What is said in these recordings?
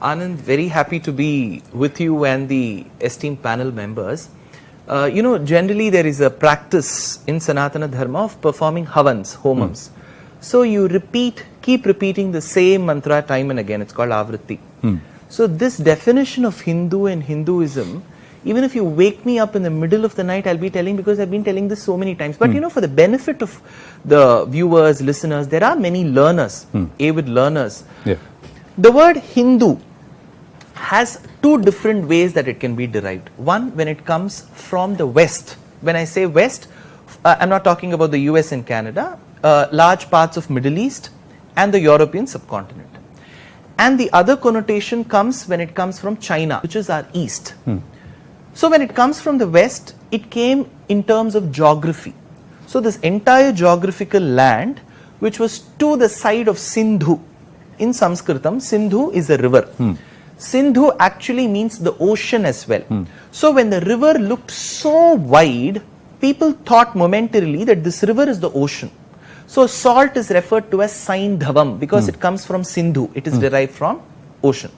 Anand, very happy to be with you and the esteemed panel members. Generally there is a practice in Sanatana Dharma of performing havans, homams. So you keep repeating the same mantra time and again. It's called avritti. So this definition of Hindu and Hinduism, even if you wake me up in the middle of the night, I'll be telling, because I've been telling this so many times. But for the benefit of the viewers, listeners, there are many learners, avid learners. Yeah. The word Hindu has two different ways that it can be derived. One, when it comes from the West. When I say West, I'm not talking about the US and Canada, large parts of Middle East and the European subcontinent. And the other connotation comes when it comes from China, which is our East. So when it comes from the West, it came in terms of geography. So this entire geographical land, which was to the side of Sindhu. In Sanskritam, Sindhu is a river. Sindhu actually means the ocean as well. So when the river looked so wide, people thought momentarily that this river is the ocean. So salt is referred to as Saindhavam because it comes from Sindhu. It is derived from ocean.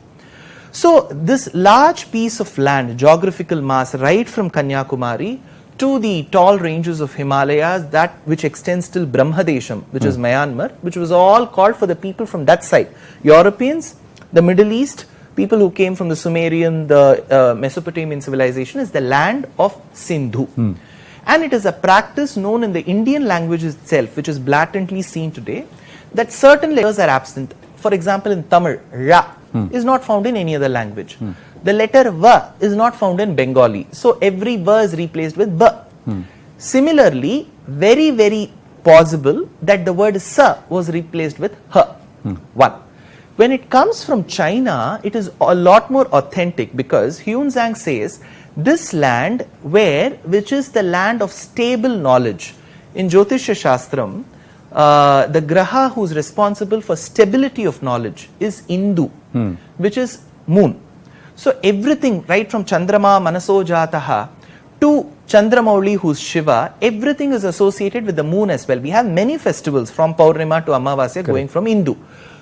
So this large piece of land, geographical mass, right from Kanyakumari to the tall ranges of Himalayas, that which extends till Brahmadesham, which is Myanmar, which was all called for the people from that side. Europeans, the Middle East, people who came from the Sumerian, the Mesopotamian civilization, is the land of Sindhu. And it is a practice known in the Indian language itself, which is blatantly seen today, that certain letters are absent. For example, in Tamil, Ra is not found in any other language. The letter Va is not found in Bengali. So every Va is replaced with Ba. Similarly, very, very possible that the word Sa was replaced with Ha. One. When it comes from China, it is a lot more authentic because Huenzhang says this land which is the land of stable knowledge. In Jyotishya Shastram, the graha who is responsible for stability of knowledge is Indu, which is moon. So everything right from Chandrama Manaso Jataha to Chandramauli, who's Shiva, everything is associated with the moon as well. We have many festivals from Paurnima to Amavasya going from Indu.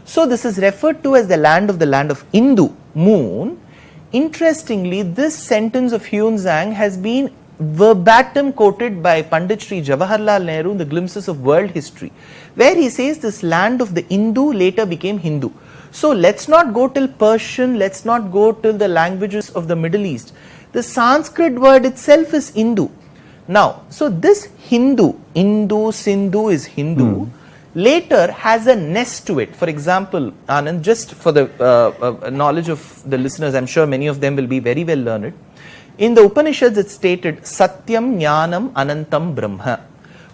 So this is referred to as the land of Indu, moon. Interestingly, this sentence of Huenzhang has been verbatim quoted by Pandit Sri Jawaharlal Nehru in the Glimpses of World History, where he says this land of the Indu later became Hindu. So let's not go till Persian, let's not go till the languages of the Middle East. The Sanskrit word itself is Hindu. Now, so this Hindu, Sindhu is Hindu, later has a nest to it. For example, Anand, just for the knowledge of the listeners, I'm sure many of them will be very well learned. In the Upanishads, it's stated Satyam Jnanam Anantam Brahma.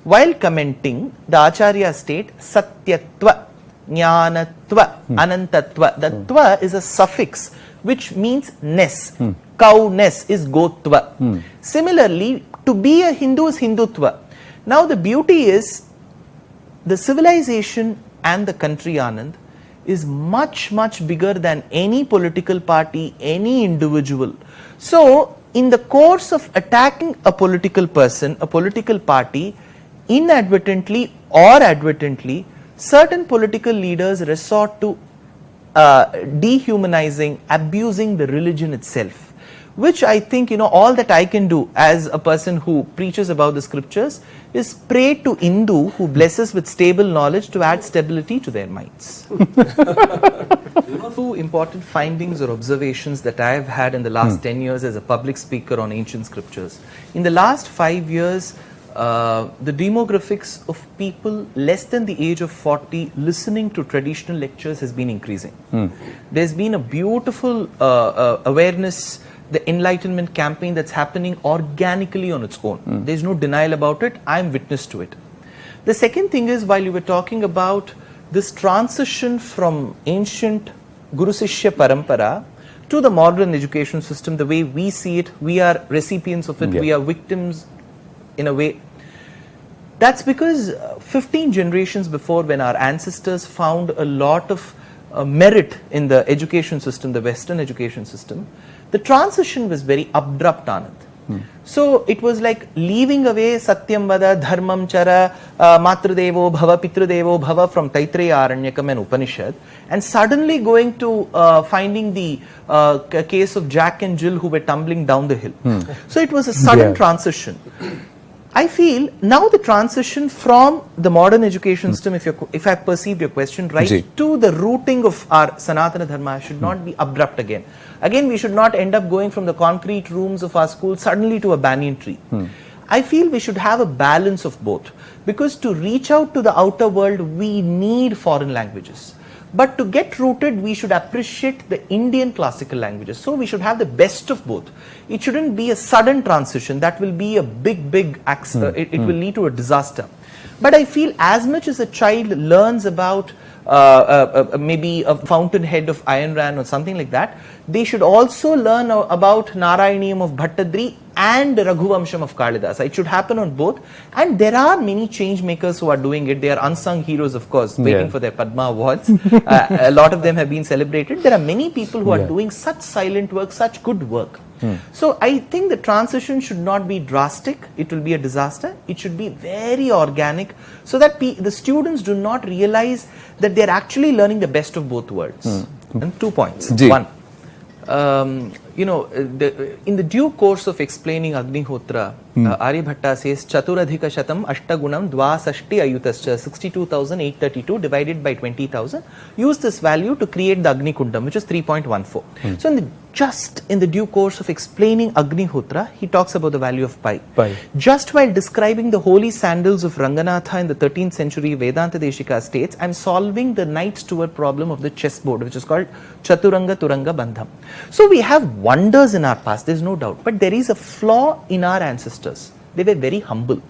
While commenting, the Acharya state Satyatva, Jnanatva, Anantatva. The Tva is a suffix which means ness. Cowness is Gotva. Similarly, to be a Hindu is Hindutva. Now the beauty is the civilization and the country, Anand, is much, much bigger than any political party, any individual. So in the course of attacking a political person, a political party, inadvertently or advertently, certain political leaders resort to dehumanizing, abusing the religion itself, which I think, all that I can do as a person who preaches about the scriptures is pray to Hindu who blesses with stable knowledge to add stability to their minds. Two important findings or observations that I have had in the last 10 years as a public speaker on ancient scriptures. In the last 5 years, the demographics of people less than the age of 40 listening to traditional lectures has been increasing. There's been a beautiful awareness, the enlightenment campaign that's happening organically on its own. There's no denial about it. I'm witness to it. The second thing is, while you were talking about this transition from ancient Guru Sishya Parampara to the modern education system, the way we see it, we are recipients of it, we are victims in a way. That's because 15 generations before, when our ancestors found a lot of merit in the education system, the Western education system, the transition was very abrupt, Anand. So it was like leaving away Satyam Vada, Dharmam Chara, Matrudevo Bhava, Pitrudevo Bhava from Taittiriya Aranyakam and Upanishad, and suddenly going to finding the case of Jack and Jill who were tumbling down the hill. So it was a sudden transition. I feel now the transition from the modern education system, if I perceived your question right, to the rooting of our Sanatana Dharma should not be abrupt again. Again, we should not end up going from the concrete rooms of our school suddenly to a banyan tree. I feel we should have a balance of both, because to reach out to the outer world, we need foreign languages. But to get rooted, we should appreciate the Indian classical languages. So we should have the best of both. It shouldn't be a sudden transition. That will be a big it will lead to a disaster. But I feel as much as a child learns about maybe a fountainhead of Ayn Rand or something like that, they should also learn about Narayaniyam of Bhattadri and Raghuvamsham of Kalidas. It should happen on both. And there are many change makers who are doing it. They are unsung heroes, of course, waiting for their Padma Awards. A lot of them have been celebrated. There are many people who are doing such silent work, such good work. So I think the transition should not be drastic. It will be a disaster. It should be very organic, so that the students do not realize that they are actually learning the best of both worlds. And 2 points. One, in the due course of explaining Agnihotra, Aryabhatta says Chaturadhika Shatam Ashtagunam Dvasashti Ayutascha 62,832 divided by 20,000. Use this value to create the Agni Kundam, which is 3.14. So just in the due course of explaining Agnihotra, he talks about the value of pi. Just while describing the holy sandals of Ranganatha in the 13th century, Vedanta Deshika states, I am solving the knight steward problem of the chessboard, which is called Chaturanga Turanga Bandham. So we have wonders in our past, there is no doubt, but there is a flaw in our ancestors. They were very humble.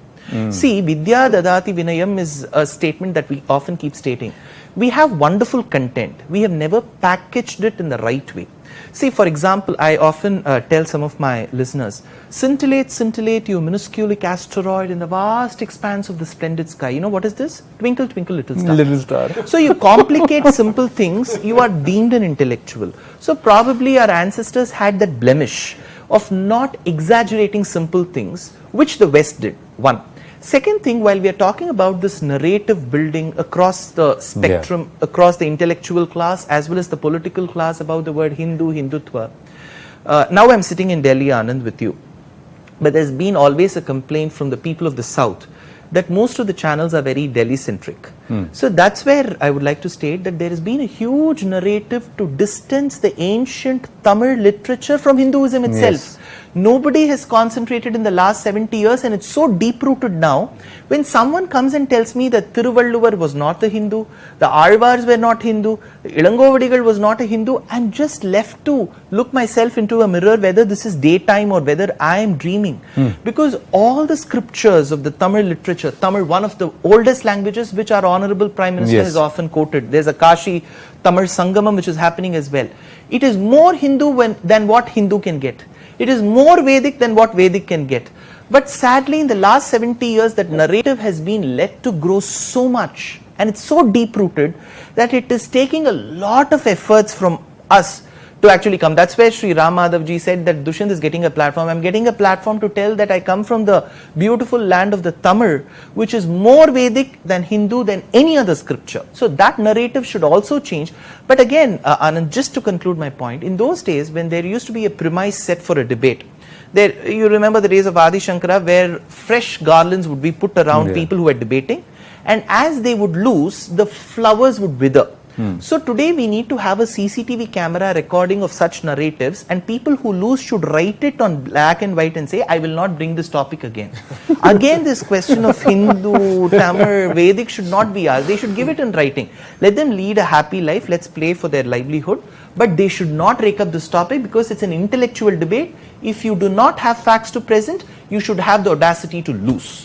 See, Vidya Dadati Vinayam is a statement that we often keep stating. We have wonderful content. We have never packaged it in the right way. See, for example, I often tell some of my listeners, scintillate, scintillate, you minuscule asteroid in the vast expanse of the splendid sky. You know what is this? Twinkle, twinkle, little star. Little star. So you complicate simple things, you are deemed an intellectual. So probably our ancestors had that blemish of not exaggerating simple things, which the West did. One. Second thing, while we are talking about this narrative building across the spectrum, across the intellectual class as well as the political class about the word Hindu, Hindutva. Now I'm sitting in Delhi, Anand, with you. But there's been always a complaint from the people of the South that most of the channels are very Delhi-centric. So that's where I would like to state that there has been a huge narrative to distance the ancient Tamil literature from Hinduism itself. Nobody has concentrated in the last 70 years, and it's so deep-rooted now. When someone comes and tells me that Thiruvalluvar was not a Hindu, the Alvars were not Hindu, Ilangovadigal was not a Hindu, I'm just left to look myself into a mirror whether this is daytime or whether I am dreaming. Because all the scriptures of the Tamil literature, Tamil, one of the oldest languages which our Honorable Prime Minister has often quoted, there's a Kashi Tamil Sangamam which is happening as well. It is more Hindu than what Hindu can get. It is more Vedic than what Vedic can get. But sadly, in the last 70 years, that narrative has been let to grow so much, and it's so deep-rooted that it is taking a lot of efforts from us to actually come. That's where Sri Ram Madhavji said that Dushyant is getting a platform. I'm getting a platform to tell that I come from the beautiful land of the Tamil, which is more Vedic than Hindu than any other scripture. So that narrative should also change. But again, Anand, just to conclude my point, in those days when there used to be a premise set for a debate, you remember the days of Adi Shankara where fresh garlands would be put around people who were debating, and as they would lose, the flowers would wither. So today we need to have a CCTV camera recording of such narratives, and people who lose should write it on black and white and say, I will not bring this topic again. Again, this question of Hindu, Tamil, Vedic should not be asked. They should give it in writing. Let them lead a happy life. Let's play for their livelihood. But they should not rake up this topic because it's an intellectual debate. If you do not have facts to present, you should have the audacity to lose.